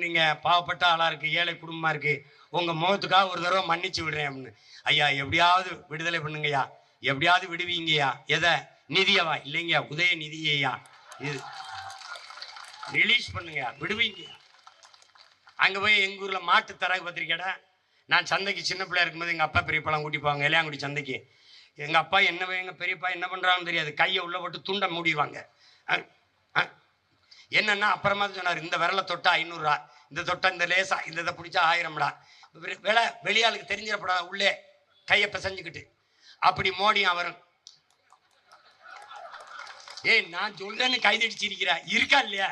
நீங்க பாவப்பட்ட ஆளா இருக்கு, ஏழை குடும்பமா இருக்கு, உங்க முகத்துக்காக ஒரு தடவை மன்னிச்சு விடுறேன் அப்படின்னு. ஐயா எப்படியாவது விடுதலை பண்ணுங்கய்யா, எப்படியாவது விடுவீங்கய்யா. எதை? நிதியவா? இல்லைங்கய்யா, உதய நிதியையா, இது ரிலீஸ் பண்ணுங்கய்யா, விடுவீங்கய்யா. அங்க போய் எங்க ஊர்ல மாட்டு தரகு பத்திரிக்கைடா, நான் சந்தைக்கு சின்ன பிள்ளையா இருக்கும்போது எங்க அப்பா பெரியப்பாலாம் கூட்டி போவாங்க இளையாங்குடி சந்தைக்கு. எங்க அப்பா என்ன, எங்க பெரியப்பா என்ன பண்றாங்கன்னு தெரியாது, கையை உள்ள போட்டு துண்டை மூடிடுவாங்க. என்னன்னா அப்புறமா சொன்னார், இந்த விரலை தொட்டா 500 ரூபா, இந்த தொட்டா இந்த லேசா இந்த இதை பிடிச்சா 1000 விலை, வெளியாளுக்கு தெரிஞ்சிடப்படா, உள்ளே கையை பிசைஞ்சுக்கிட்டு அப்படி மோடியும் அவரும். ஏய் நான் சொல்றேன்னு கைதடிச்சிருக்கிற இருக்கா இல்லையா?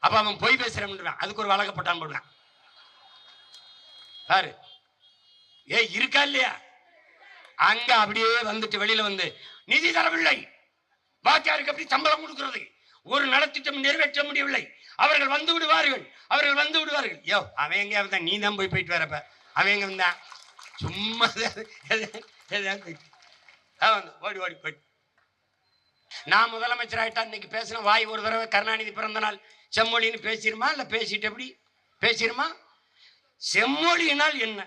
அப்ப அவன் போய் பேசுறேன், அதுக்கு ஒரு வழக்கப்பட்டான் போடுவேன் பாரு. ஏய் இருக்கா இல்லையா? அங்க அப்படியே வந்துட்டு வெளியில வந்து நிதி தரவில்லை, பாக்கியாருக்கு அப்படி சம்பளம் கொடுக்கிறது, ஒரு நலத்திட்டம் நிறைவேற்ற முடியவில்லை, அவர்கள் வந்து விடுவார்கள், அவர்கள் வந்து விடுவார்கள். யோ அவன் எங்க வந்தான், நீ தான் போய் போயிட்டு வரப்ப அவன் எங்க வந்தான், சும்மா ஓடி ஓடி போயிட்டு. நான் முதலமைச்சர் ஆயிட்டா இன்னைக்கு பேசின வாய் ஒரு தடவை கருணாநிதி பிறந்த நாள் செம்மொழின்னு பேசிருமா? இல்ல பேசிட்டு எப்படி பேசிருமா? செம்மொழியினால் என்ன?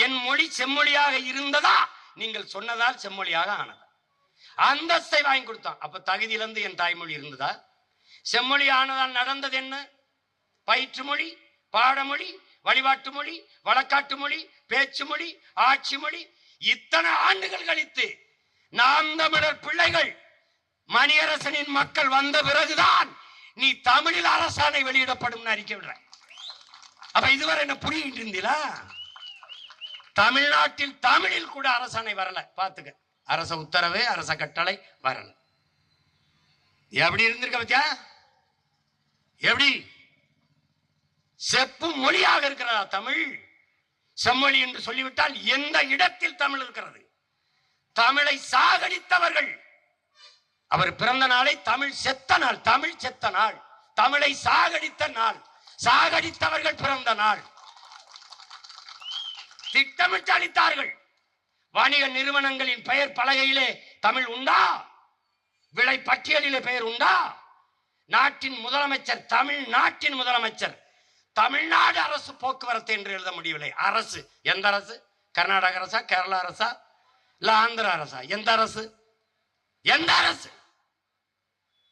என் மொழி செம்மொழியாக இருந்ததா? நீங்கள் சொன்னதால் செம்மொழியாக ஆனதா? அந்தஸ்தை வாங்கி கொடுத்தான். அப்ப தகுதியிலிருந்து என் தாய்மொழி இருந்ததா? செம்மொழி ஆனதால் நடந்தது என்ன? பயிற்று மொழி, பாடமொழி, வழிபாட்டு மொழி, வழக்காட்டு மொழி, பேச்சு மொழி, ஆட்சி மொழி. இத்தனை ஆண்டுகள் கழித்து நாம் தமிழர் பிள்ளைகள் மணியரசனின் மக்கள் வந்த பிறகுதான் நீ தமிழில் அரசாணை வெளியிடப்படும் அறிக்கை விடுற. அப்ப இதுவரை என்ன புரியிட்டு இருந்தீங்களா? தமிழ்நாட்டில் தமிழில் கூட அரசாணை வரல. பாத்துக்க, அரச உத்தரவு, அரச கட்டளை வரல. எப்படி இருந்திருக்க பத்தியா? எப்படி செப்பு மொழியாக இருக்கிறதா தமிழ்? செம்மொழி என்று சொல்லிவிட்டால் எந்த இடத்தில் தமிழ் இருக்கிறது? தமிழை சாகடித்தவர்கள், அவர் பிறந்த நாளை தமிழ் செத்த நாள், தமிழ் செத்த நாள், தமிழை சாகடித்த நாள், சாகடித்தவர்கள் பிறந்த நாள். திட்டமிட்டு அளித்தார்கள். வணிக நிறுவனங்களின் பெயர் பலகையிலே தமிழ் உண்டா? விலை பட்டியலிலே பெயர் உண்டா? நாட்டின் முதலமைச்சர், தமிழ்நாட்டின் முதலமைச்சர், தமிழ்நாடு அரசு போக்குவரத்து என்று எழுத முடியவில்லை. அரசு எந்த அரசு? கர்நாடக அரசா, கேரளா அரசா, இல்ல ஆந்திர அரசா? எந்த அரசு? எந்த அரசு?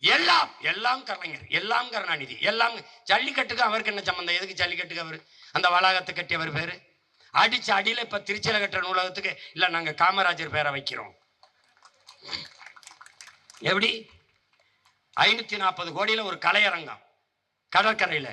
எல்லாம் எல்லாம் கலைஞர், எல்லாம் கருணாநிதி, எல்லாம். ஜல்லிக்கட்டுக்கு அவருக்கு என்ன சம்பந்தம்? எதுக்கு ஜல்லிக்கட்டுக்கு அவரு அந்த வளாகத்தை கட்டியவர் பேரு? அடிச்சு அடியில இப்ப திருச்சியில கட்டுற நூலகத்துக்கு இல்ல நாங்க காமராஜர் பேரை வைக்கிறோம். எப்படி 540 கோடியில ஒரு கலையரங்கம் கடற்கரையில